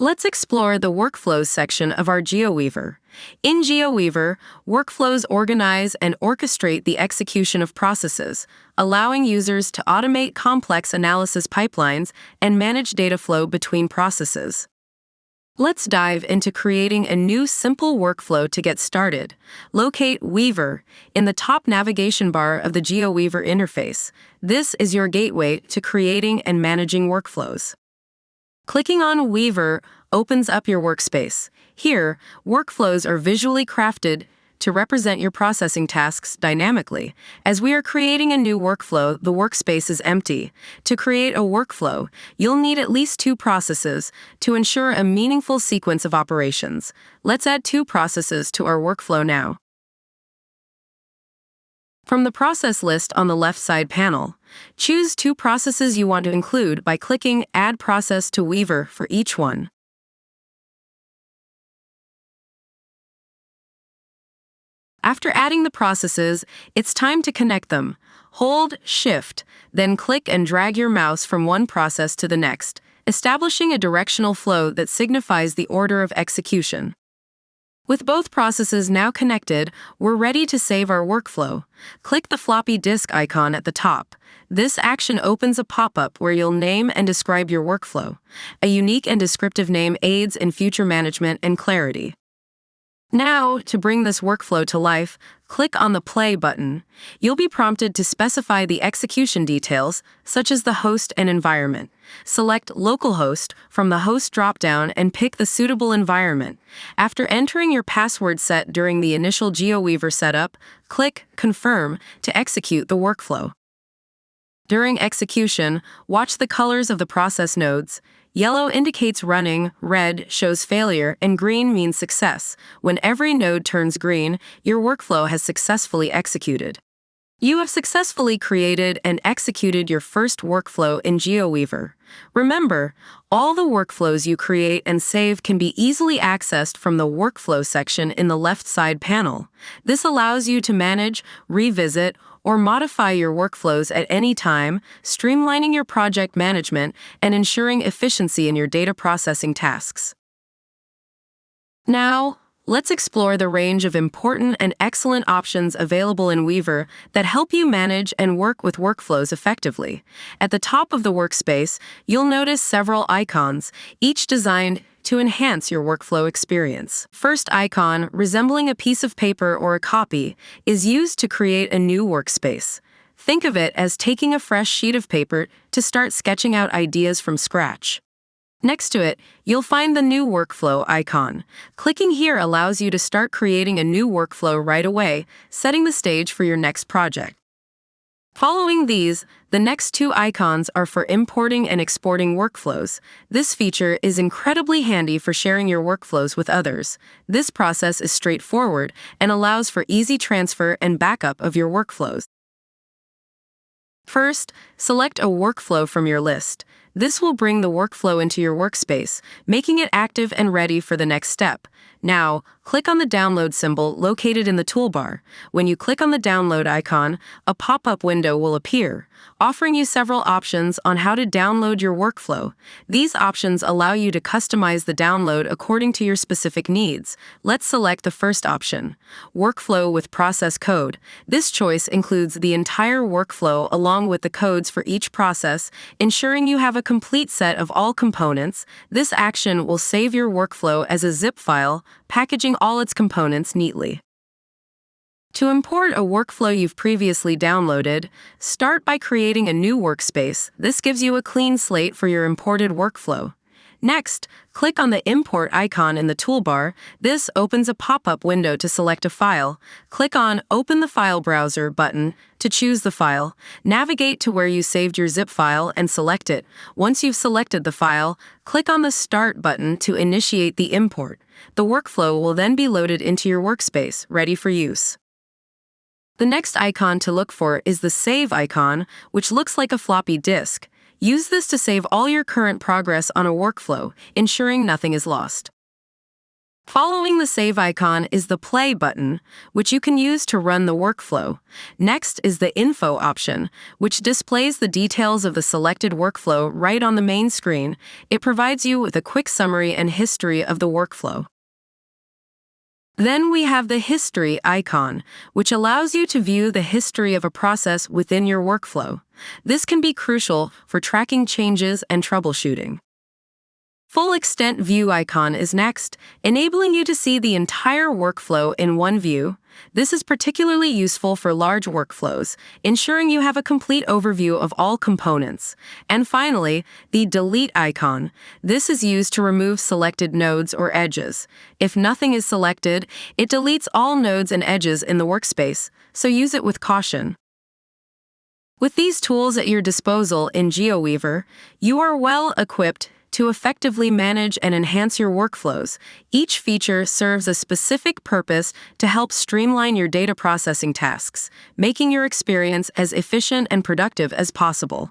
Let's explore the Workflows section of our Geoweaver. In Geoweaver, workflows organize and orchestrate the execution of processes, allowing users to automate complex analysis pipelines and manage data flow between processes. Let's dive into creating a new simple workflow to get started. Locate Weaver in the top navigation bar of the Geoweaver interface. This is your gateway to creating and managing workflows. Clicking on Weaver opens up your workspace. Here, workflows are visually crafted to represent your processing tasks dynamically. As we are creating a new workflow, the workspace is empty. To create a workflow, you'll need at least 2 processes to ensure a meaningful sequence of operations. Let's add 2 processes to our workflow now. From the process list on the left side panel, choose 2 processes you want to include by clicking Add Process to Weaver for each one. After adding the processes, it's time to connect them. Hold Shift, then click and drag your mouse from one process to the next, establishing a directional flow that signifies the order of execution. With both processes now connected, we're ready to save our workflow. Click the floppy disk icon at the top. This action opens a pop-up where you'll name and describe your workflow. A unique and descriptive name aids in future management and clarity. Now, to bring this workflow to life, click on the Play button. You'll be prompted to specify the execution details, such as the host and environment. Select Localhost from the Host dropdown and pick the suitable environment. After entering your password set during the initial Geoweaver setup, click Confirm to execute the workflow. During execution, watch the colors of the process nodes. Yellow indicates running, red shows failure, and green means success. When every node turns green, your workflow has successfully executed. You have successfully created and executed your first workflow in Geoweaver. Remember, all the workflows you create and save can be easily accessed from the Workflow section in the left side panel. This allows you to manage, revisit, or modify your workflows at any time, streamlining your project management and ensuring efficiency in your data processing tasks. Now, let's explore the range of important and excellent options available in Weaver that help you manage and work with workflows effectively. At the top of the workspace, you'll notice several icons, each designed to enhance your workflow experience. First icon, resembling a piece of paper or a copy, is used to create a new workspace. Think of it as taking a fresh sheet of paper to start sketching out ideas from scratch. Next to it, you'll find the New Workflow icon. Clicking here allows you to start creating a new workflow right away, setting the stage for your next project. Following these, the next 2 icons are for importing and exporting workflows. This feature is incredibly handy for sharing your workflows with others. This process is straightforward and allows for easy transfer and backup of your workflows. First, select a workflow from your list. This will bring the workflow into your workspace, making it active and ready for the next step. Now, click on the download symbol located in the toolbar. When you click on the download icon, a pop-up window will appear, offering you several options on how to download your workflow. These options allow you to customize the download according to your specific needs. Let's select the first option, Workflow with Process Code. This choice includes the entire workflow along with the codes for each process, ensuring you have a complete set of all components. This action will save your workflow as a zip file, packaging all its components neatly. To import a workflow you've previously downloaded, start by creating a new workspace. This gives you a clean slate for your imported workflow. Next, click on the Import icon in the toolbar. This opens a pop-up window to select a file. Click on Open the File Browser button to choose the file. Navigate to where you saved your zip file and select it. Once you've selected the file, click on the Start button to initiate the import. The workflow will then be loaded into your workspace, ready for use. The next icon to look for is the Save icon, which looks like a floppy disk. Use this to save all your current progress on a workflow, ensuring nothing is lost. Following the Save icon is the Play button, which you can use to run the workflow. Next is the Info option, which displays the details of the selected workflow right on the main screen. It provides you with a quick summary and history of the workflow. Then we have the History icon, which allows you to view the history of a process within your workflow. This can be crucial for tracking changes and troubleshooting. Full Extent View icon is next, enabling you to see the entire workflow in one view. This is particularly useful for large workflows, ensuring you have a complete overview of all components. And finally, the Delete icon. This is used to remove selected nodes or edges. If nothing is selected, it deletes all nodes and edges in the workspace, so use it with caution. With these tools at your disposal in Geoweaver, you are well equipped to effectively manage and enhance your workflows. Each feature serves a specific purpose to help streamline your data processing tasks, making your experience as efficient and productive as possible.